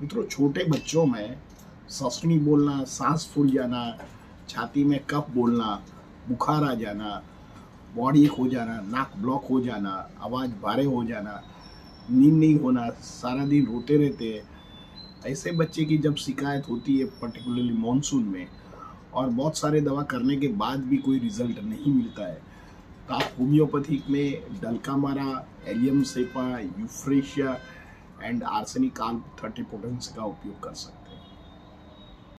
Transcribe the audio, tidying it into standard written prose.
मित्रों, छोटे बच्चों में ससनी बोलना, सांस फूल जाना, छाती में कफ बोलना, बुखार आ जाना, बॉडी हो जाना, नाक ब्लॉक हो जाना, आवाज़ भारे हो जाना, नींद नहीं होना, सारा दिन रोते रहते हैं, ऐसे बच्चे की जब शिकायत होती है पर्टिकुलरली मॉनसून में और बहुत सारे दवा करने के बाद भी कोई रिजल्ट नहीं मिलता है, तो आप होम्योपैथिक में dulcamara, allium cepa, euphrasia and arsenic alb 30 potency का उपयोग कर सकते हैं।